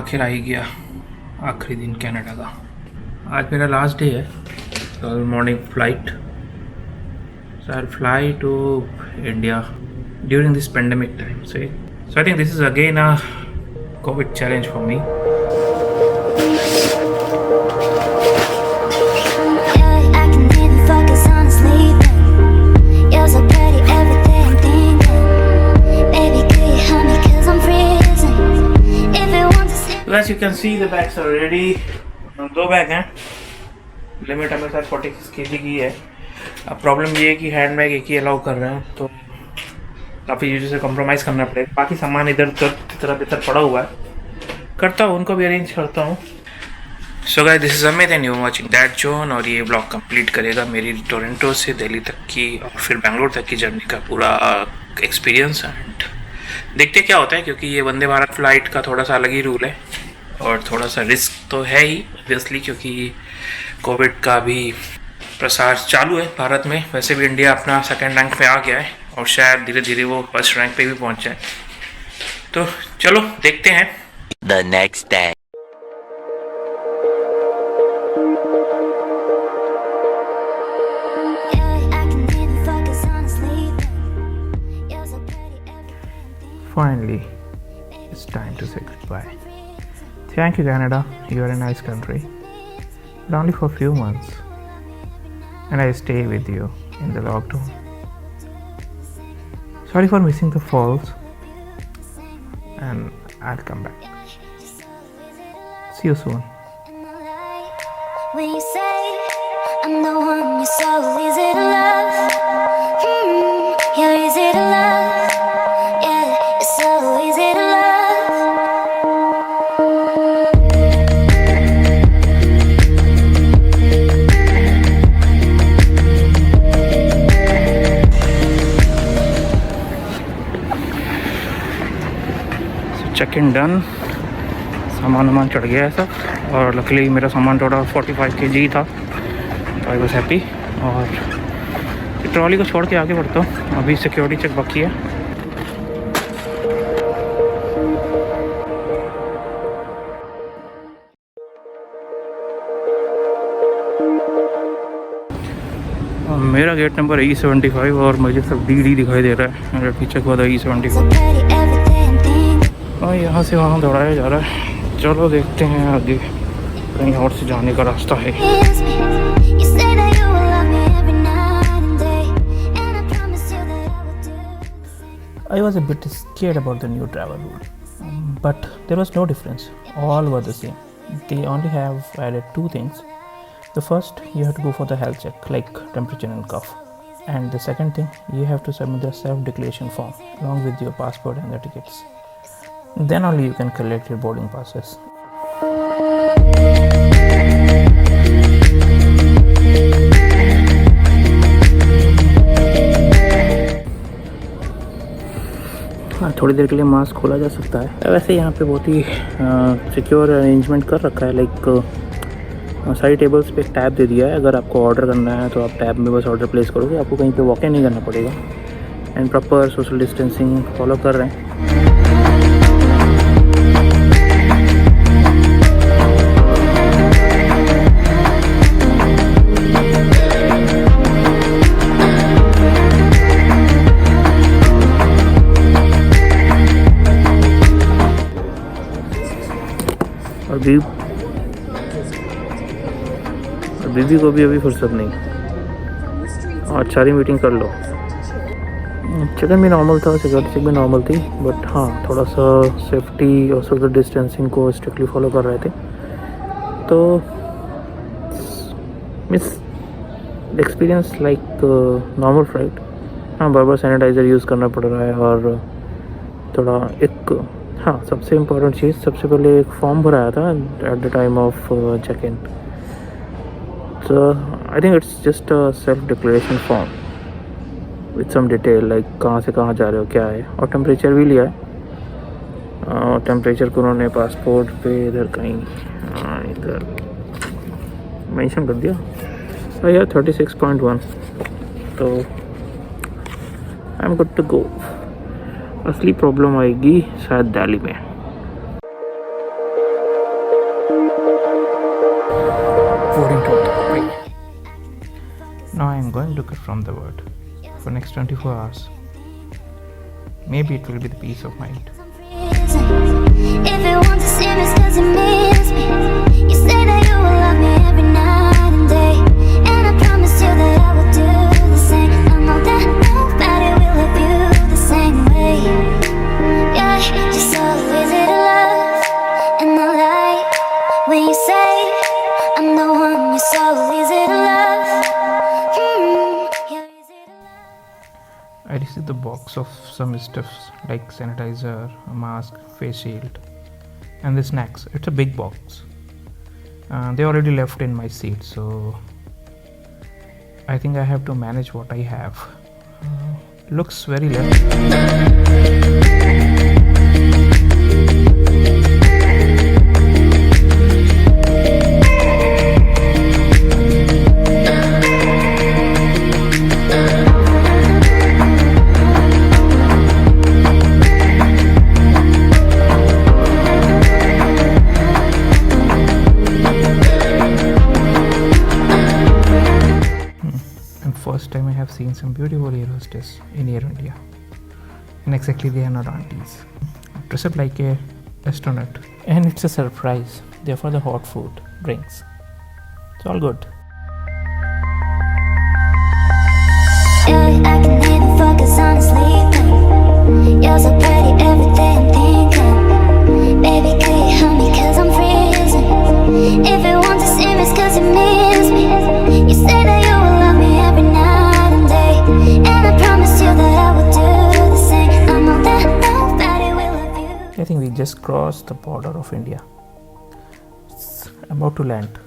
आखिर आ ही गया आखिरी दिन कनाडा का। आज मेरा लास्ट डे है, कल morning flight, so I'll fly to India during this pandemic time. So I think this is again a COVID challenge for me. So as you can see the bags are ready. 2 bag हैं, limit हमें साथ 46 kg की है। अब problem ये है कि hand bag एक ही अलाउ कर रहे हैं, तो काफ़ी चीज़ों से कॉम्प्रोमाइज़ करना पड़ेगा। बाकी सामान इधर उधर पड़ा हुआ है, करता हूँ उनको भी अरेंज करता हूँ। So guys, this is Amit and you are watching that zone. और ये ब्लॉग कंप्लीट करेगा मेरी टोरंटो से दिल्ली तक की और फिर बेंगलोर तक की जर्नी का पूरा एक्सपीरियंस। एंड देखते क्या होता है, क्योंकि ये वंदे भारत फ्लाइट का थोड़ा सा अलग ही रूल है और थोड़ा सा रिस्क तो है ही ऑब्वियसली, क्योंकि कोविड का भी प्रसार चालू है भारत में। वैसे भी इंडिया अपना 2nd रैंक पे आ गया है और शायद धीरे धीरे वो 1st रैंक पे भी पहुंच जाए। तो चलो देखते हैं। The next day. Finally, it's time to say goodbye. Thank you, Canada. You are a nice country, but only for a few months. And I stay with you in the lockdown. Sorry for missing the falls, and I'll come back. See you soon. When you say I'm the one you're so easy to love, you're easy to love, yeah, you're so easy to love. Check in done, सामान चढ़ गया है सब। और luckily मेरा सामान थोड़ा 45 kg था, तो आई वॉज हैप्पी। और ट्रॉली को छोड़ के आगे बढ़ता हूँ, अभी सिक्योरिटी चेक बाकी है। मेरा गेट नंबर E75 और मुझे सब DD दिखाई दे रहा है। मेरा पीछे को E75 और यहाँ से वहाँ दौड़ाया जा रहा है। चलो देखते हैं आगे कहीं और से जाने का रास्ता है। I was a bit scared about the new travel rule, but there was no difference. All were the same. They only have added 2 things. The first, you have to go for the health check, like temperature and cough. And the second thing, you have to submit the self-declaration form along with your passport and the tickets. Then only you can collect your boarding passes. हाँ, थोड़ी देर के लिए mask खोला जा सकता है। वैसे यहाँ पे बहुत ही सिक्योर अरेंजमेंट कर रखा है। लाइक सारी टेबल्स पे एक टैब दे दिया है। अगर आपको ऑर्डर करना है तो आप टैब में बस ऑर्डर प्लेस करोगे, आपको कहीं पे वॉक इन नहीं करना पड़ेगा। And proper social distancing follow कर रहे हैं। और बीबी को भी अभी फुर्सत नहीं। और सारी मीटिंग कर लो। चेकन भी नॉर्मल था, सिक्योरिटी चेक भी नॉर्मल थी, बट हाँ थोड़ा सा सेफ्टी और सोशल डिस्टेंसिंग को स्ट्रिक्टली फॉलो कर रहे थे। तो miss experience like normal flight. हाँ, बार बार सैनिटाइज़र यूज़ करना पड़ रहा है। और थोड़ा एक हाँ सबसे इम्पोर्टेंट चीज़, सबसे पहले एक फॉर्म भराया था at the time of check in. So I think it's just a self-declaration form with some detail like कहाँ से कहाँ जा रहे हो, क्या है। और टेम्परेचर भी लिया है। टेम्परेचर को उन्होंने पासपोर्ट पे इधर कहीं इधर मेंशन कर दिया। यार 36.1, तो I am good to go. असली प्रॉब्लम आएगी शायद दिल्ली में। Now I am going to confirm the word for next 24 hours. Maybe it will be the peace of mind. If it wants to see me, it's 'cause you miss me. You say that you will love me every night and day, and I promise you that I will do the same. I know that nobody will love you the same way. Yeah, you're so easy to love, and I like when you say I'm the one. You're so easy to love. You're easy to love. I received the box of some stuffs like sanitizer, a mask, face shield, and the snacks. It's a big box. They already left in my seat, so I think I have to manage what I have. Looks very less. First time I have seen some beautiful air hostess in Air India, and exactly they are not aunties. Dress up like a astronaut, and it's a surprise. Therefore, the hot food, drinks, it's all good. Yeah, I can even focus on sleeping. You're so pretty, everything I'm thinking. Baby, could you help me 'cause I'm freezing? If you want to see me, it's 'cause you miss me. You say that you will love me every night and day, and I promise you that I will do the same. I know that nobody will love you. I think we just crossed the border of India. It's about to land,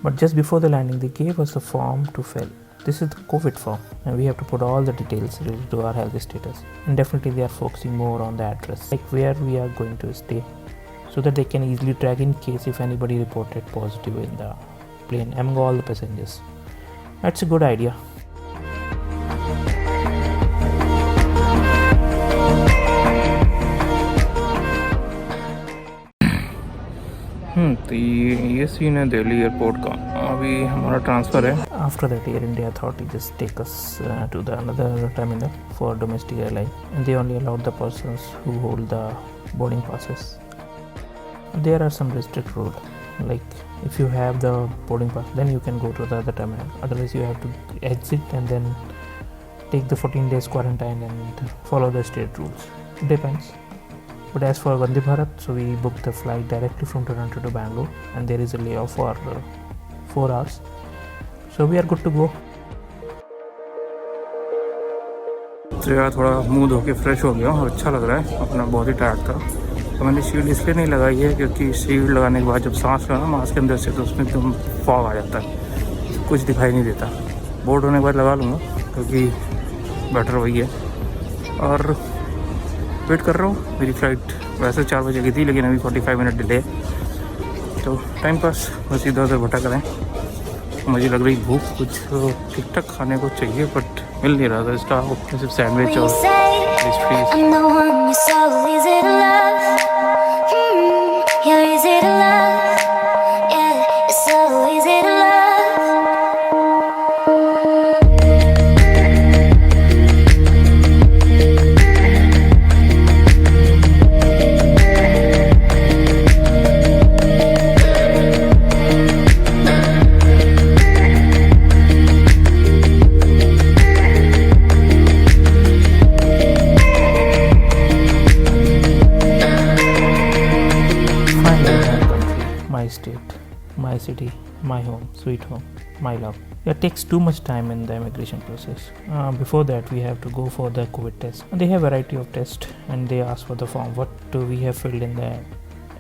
but just before the landing, they gave us a form to fill. This is the COVID form, and we have to put all the details related to our health status. And definitely, they are focusing more on the address, like where we are going to stay, so that they can easily track in case if anybody reported positive in the plane among all the passengers. That's a good idea. तो ये scene है Delhi airport का. अभी हमारा transfer है. After that Air India authority just take us to the another terminal for domestic airline, and they only allowed the persons who hold the boarding passes. There are some restrict rules, like if you have the boarding pass, then you can go to the other terminal. Otherwise, you have to exit and then take the 14 days quarantine and follow the state rules. It depends. But as for Vande Bharat, so we booked the flight directly from Toronto to Bangalore, and there is a layoff for 4 hours. So we are good to go. तो यार थोड़ा मुंह धो के fresh हो गया और अच्छा लग रहा है. अपना बहुत ही टायर्ड था, तो मैंने शील्ड इसलिए नहीं लगाई है क्योंकि शील्ड लगाने के बाद जब सांस लेना मास्क के अंदर से, तो उसमें एकदम फॉग आ जाता है, कुछ दिखाई नहीं देता. बोर्ड होने के बाद लगा लूँगा क्योंकि बेटर वही है. और वेट कर रहा हूँ. मेरी फ़्लाइट वैसे 4 बजे की थी, लेकिन अभी 45 मिनट डिले है. तो टाइम पास बस इधर उधर भटक रहे हैं. मुझे लग रही भूख, कुछ ठीक ठाक खाने को चाहिए, बट मिल नहीं रहा था. इसका सिर्फ सैंडविच और freeze. I'm the one you're so easy to love. You're easy to love. Yeah, you're so easy to love. My state, my city, my home, sweet home, my love. It takes too much time in the immigration process. Before that, we have to go for the COVID test. And they have a variety of tests, and they ask for the form what we have filled in the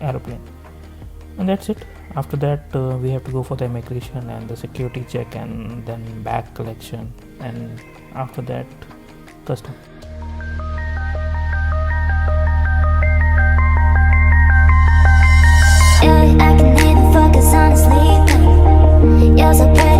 aeroplane, and that's it. After that, we have to go for the immigration and the security check, and then bag collection, and after that, custom. Yeah, I can even focus on sleeping. You're so pretty.